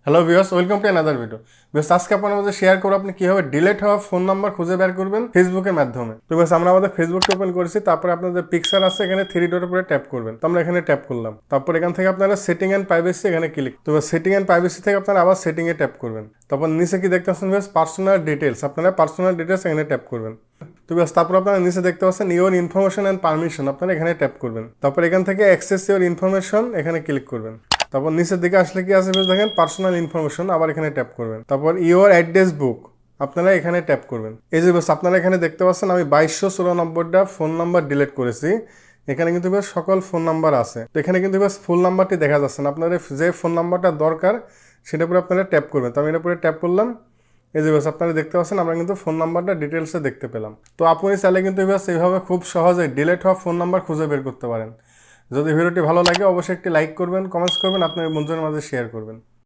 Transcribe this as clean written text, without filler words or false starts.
Hello viewers, welcome to another video. Viewers, আজকে আপনার মধ্যে শেয়ার করব আপনি কিভাবে ডিলিট হওয়া ফোন নাম্বার খুঁজে বের করবেন ফেসবুকের মাধ্যমে। তো ভিউয়ার্স, আমরা আমাদের ফেসবুকটা ওপেন করেছি, তারপরে আপনাদের পিকচার আছে, এখানে থ্রি ডটের উপরে ট্যাপ করবেন। তো আমরা এখানে ট্যাপ করলাম, তারপর এখান থেকে আপনারা সেটিং অ্যান্ড প্রাইভেসি এখানে ক্লিক। তো সেটিং অ্যান্ড প্রাইভেসি থেকে আপনারা আবার সেটিং এ ট্যাপ করবেন। তারপর নিচে কি দেখতে পাচ্ছেন ভিউয়ার্স, পার্সোনাল ডিটেলস, আপনারা পার্সোনাল ডিটেলস এখানে ট্যাপ করবেন। তো ভিউয়ার্স, তারপর আপনারা নিচে দেখতে পাচ্ছেন ইওর ইনফরমেশন অ্যান্ড পারমিশন, আপনারা এখানে ট্যাপ করবেন। তারপর এখান থেকে অ্যাক্সেস ইওর ইনফরমেশন এখানে ক্লিক করবেন। তারপর নিচের দিকে আসলে কি আছে দেখেন, পার্সোনাল ইনফরমেশন, আবার এখানে ট্যাপ করবেন। তারপর ইওর অ্যাড্রেস বুক, আপনারা এখানে ট্যাপ করবেন। এই যে বাস আপনারা এখানে দেখতে পাচ্ছেন আমি 2294টা ফোন নাম্বার ডিলিট করেছি। এখানে কিন্তু বেশ সকল ফোন নাম্বার আছে। তো এখানে কিন্তু বেশ ফুল নাম্বারটি দেখা যাচ্ছে না, আপনাদের যে ফোন নাম্বারটা দরকার সেটার উপরে আপনারা ট্যাপ করবেন। তো আমি এর উপরে ট্যাপ করলাম। এই যে বাস আপনারা দেখতে পাচ্ছেন আমরা কিন্তু ফোন নাম্বারটা ডিটেলসে দেখতে পেলাম। তো আপনি চাইলে কিন্তু বাস এইভাবে খুব সহজে ডিলিট হওয়া ফোন নাম্বার খুঁজে বের করতে পারেন। যদি ভিডিওটি ভালো লাগে অবশ্যই একটি লাইক করবেন, কমেন্টস করবেন, আপনার বন্ধুদের মাঝে শেয়ার করবেন।